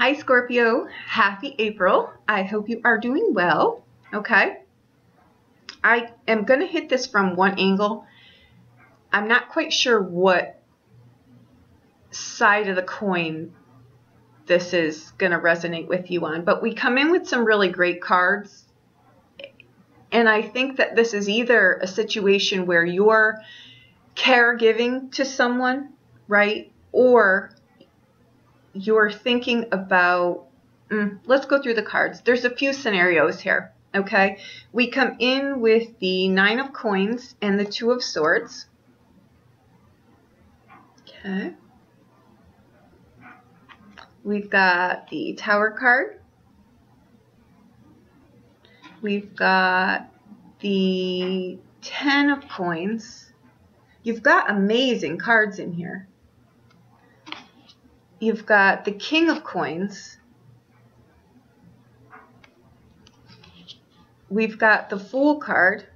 Hi Scorpio, happy April. I hope you are doing well. Okay, I am going to hit this from one angle. I'm not quite sure what side of the coin this is going to resonate with you on, but we come in with some really great cards. And I think that this is either a situation where you're caregiving to someone, right? Or you're thinking about, let's go through the cards. There's a few scenarios here, okay? We come in with the Nine of Coins and the Two of Swords. Okay. We've got the Tower card. We've got the Ten of Coins. You've got amazing cards in here. You've got the King of Coins. We've got the Fool card.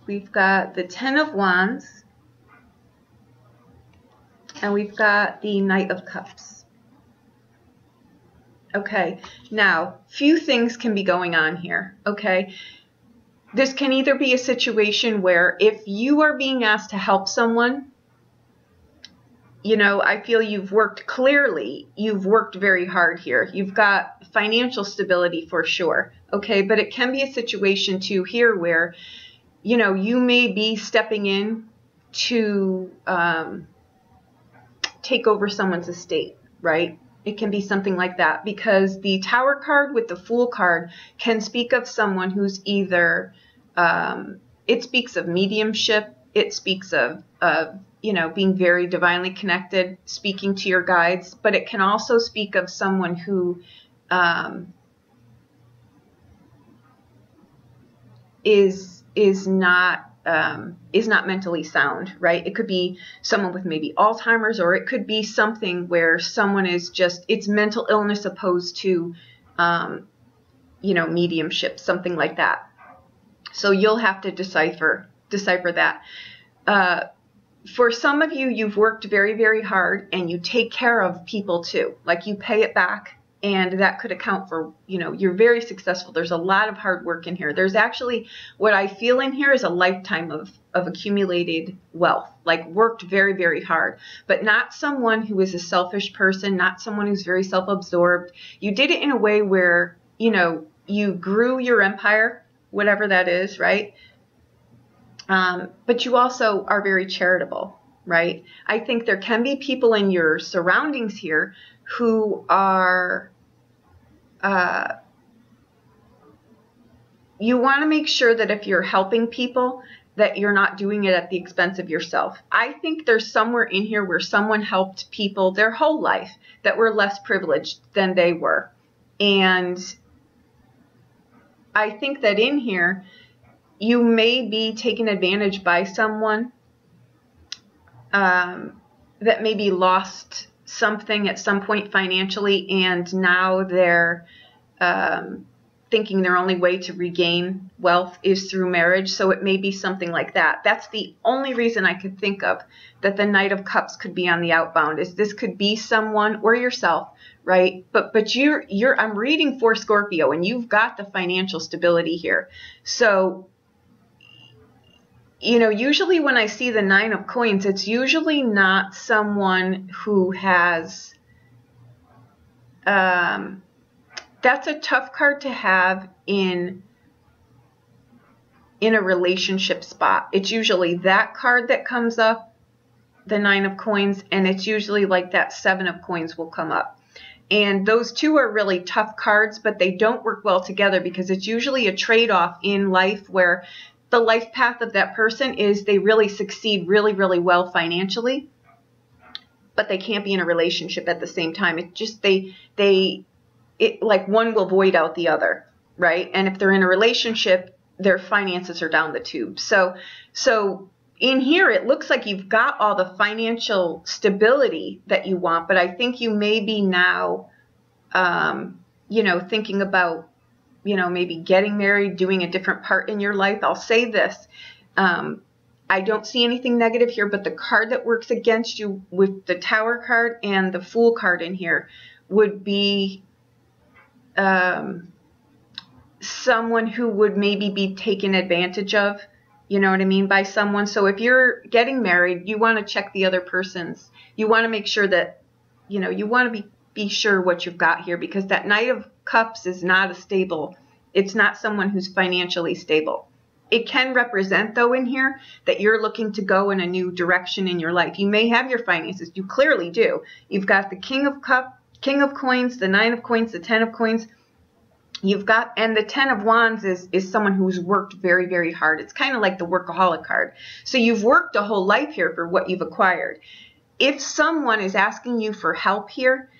We've got the Ten of Wands. And we've got the Knight of Cups. Okay, now, few things can be going on here, okay? This can either be a situation where if you are being asked to help someone, you know, I feel you've worked clearly, you've worked very hard here. You've got financial stability for sure, okay? But it can be a situation too here where, you know, you may be stepping in to take over someone's estate, right? It can be something like that because the Tower card with the Fool card can speak of someone who's either, it speaks of mediumship, it speaks of you know, being very divinely connected, speaking to your guides, but it can also speak of someone who is not mentally sound, right? It could be someone with maybe Alzheimer's, or it could be something where someone is just, it's mental illness opposed to, you know, mediumship, something like that. So you'll have to decipher that. For some of you, you've worked very, very hard and you take care of people too. Like you pay it back, and that could account for, you know, you're very successful. There's a lot of hard work in here. There's actually, what I feel in here is a lifetime of accumulated wealth, like worked very, very hard, but not someone who is a selfish person, not someone who's very self-absorbed. You did it in a way where, you know, you grew your empire, whatever that is, right? But you also are very charitable, right? I think there can be people in your surroundings here who are, you want to make sure that if you're helping people, that you're not doing it at the expense of yourself. I think there's somewhere in here where someone helped people their whole life that were less privileged than they were. And I think that in here, you may be taken advantage by someone that maybe lost something at some point financially, and now they're thinking their only way to regain wealth is through marriage. So it may be something like that. That's the only reason I could think of that the Knight of Cups could be on the outbound, is this could be someone or yourself, right? But you're I'm reading for Scorpio, and you've got the financial stability here. So, you know, usually when I see the Nine of Coins, it's usually not someone who has, that's a tough card to have in a relationship spot. It's usually that card that comes up, the Nine of Coins, and it's usually like that Seven of Coins will come up. And those two are really tough cards, but they don't work well together because it's usually a trade-off in life where the life path of that person is they really succeed really, really well financially, but they can't be in a relationship at the same time. It just, it like one will void out the other, right? And if they're in a relationship, their finances are down the tube. So in here, it looks like you've got all the financial stability that you want, but I think you may be now, you know, thinking about, you know, maybe getting married, doing a different part in your life. I'll say this. I don't see anything negative here, but the card that works against you with the Tower card and the Fool card in here would be someone who would maybe be taken advantage of, you know what I mean, by someone. So if you're getting married, you want to check the other person's. You want to make sure that, you know, you want to be sure what you've got here, because that Knight of Cups is not a stable. It's not someone who's financially stable. It can represent, though, in here that you're looking to go in a new direction in your life. You may have your finances. You clearly do. You've got the King of Coins, the 9 of Coins, the 10 of Coins. You've got, and the 10 of Wands is someone who's worked very, very hard. It's kind of like the workaholic card. So you've worked a whole life here for what you've acquired. If someone is asking you for help here,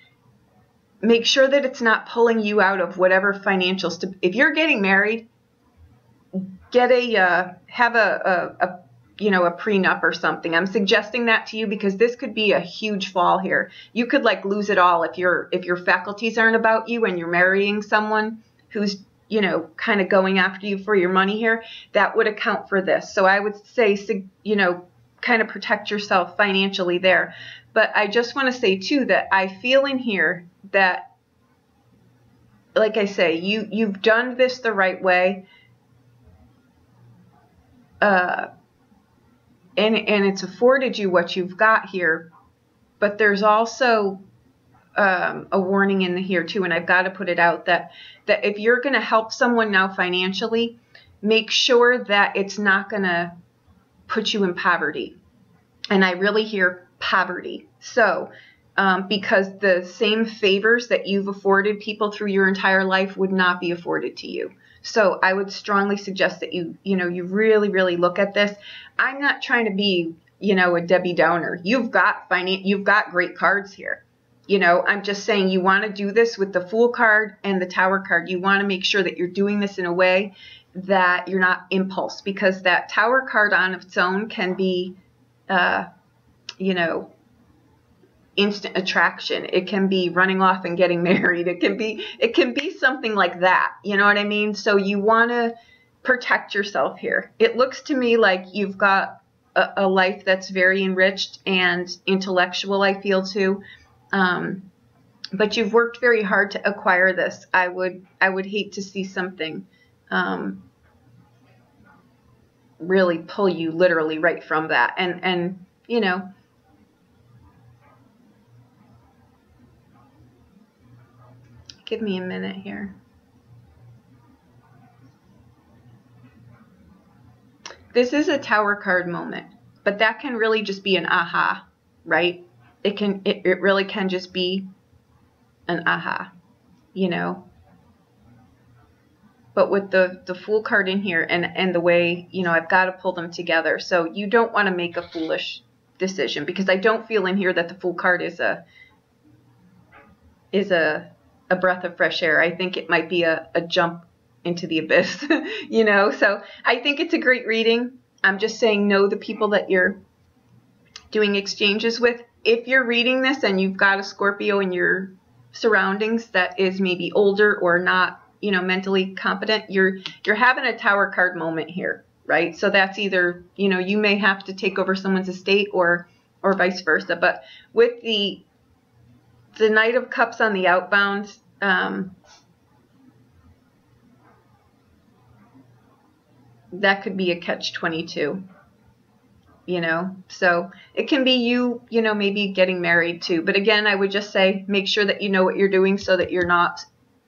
make sure that it's not pulling you out of whatever financial stability. If you're getting married, get have a you know, a prenup or something. I'm suggesting that to you because this could be a huge fall here. You could like lose it all if your faculties aren't about you and you're marrying someone who's, you know, kind of going after you for your money here. That would account for this. So I would say, you know, kind of protect yourself financially there. But I just want to say too that I feel in here that, like I say, you've done this the right way. And it's afforded you what you've got here, but there's also a warning in here too, and I've got to put it out that if you're going to help someone now financially, make sure that it's not going to put you in poverty. And I really hear poverty. So because the same favors that you've afforded people through your entire life would not be afforded to you. So I would strongly suggest that you really, really look at this. I'm not trying to be, you know, a Debbie Downer. You've got great cards here. You know, I'm just saying you want to do this with the Fool card and the Tower card. You want to make sure that you're doing this in a way that you're not impulse, because that Tower card on its own can be, you know, instant attraction. It can be running off and getting married. It can be something like that. You know what I mean? So you want to protect yourself here. It looks to me like you've got a life that's very enriched and intellectual, I feel too. But you've worked very hard to acquire this. I would hate to see something really pull you literally right from that. And you know, give me a minute here. This is a Tower card moment, but that can really just be an aha, right? It really can just be an aha, you know. But with the Fool card in here and the way, you know, I've got to pull them together. So you don't want to make a foolish decision, because I don't feel in here that the Fool card is a breath of fresh air. I think it might be a jump into the abyss, you know. So I think it's a great reading. I'm just saying, know the people that you're doing exchanges with. If you're reading this and you've got a Scorpio in your surroundings that is maybe older or not, you know, mentally competent, you're having a Tower card moment here, right? So that's either, you know, you may have to take over someone's estate or vice versa. But with the Knight of Cups on the outbound, that could be a catch-22, you know. So it can be you know, maybe getting married too. But again, I would just say make sure that you know what you're doing so that you're not,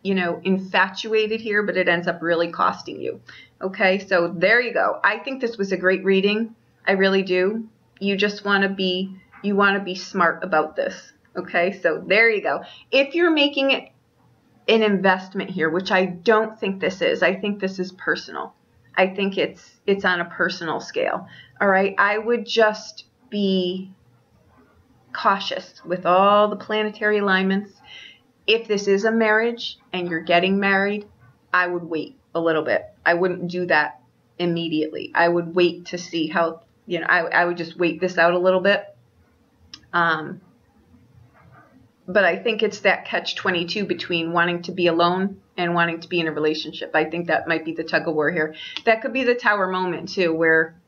you know, infatuated here, but it ends up really costing you. Okay, so there you go. I think this was a great reading. I really do. You just want to be smart about this. Okay, so there you go. If you're making it an investment here, which I don't think this is, I think this is personal. I think it's on a personal scale. All right, I would just be cautious with all the planetary alignments. If this is a marriage and you're getting married, I would wait a little bit. I wouldn't do that immediately. I would wait to see how, you know, I would just wait this out a little bit. But I think it's that catch-22 between wanting to be alone and wanting to be in a relationship. I think that might be the tug of war here. That could be the Tower moment too, where,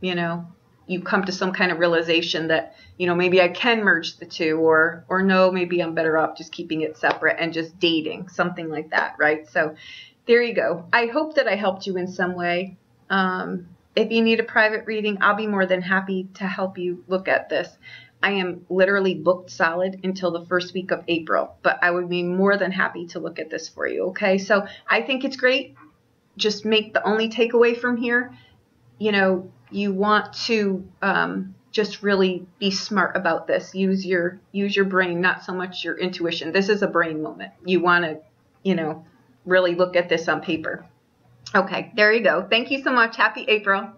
you know, you come to some kind of realization that, you know, maybe I can merge the two, or no, maybe I'm better off just keeping it separate and just dating, something like that, right? So there you go. I hope that I helped you in some way. If you need a private reading, I'll be more than happy to help you look at this. I am literally booked solid until the first week of April, but I would be more than happy to look at this for you, okay? So I think it's great. Just make the only takeaway from here, you know, you want to just really be smart about this. Use your brain, not so much your intuition. This is a brain moment. You want to, you know, really look at this on paper. Okay, there you go. Thank you so much. Happy April.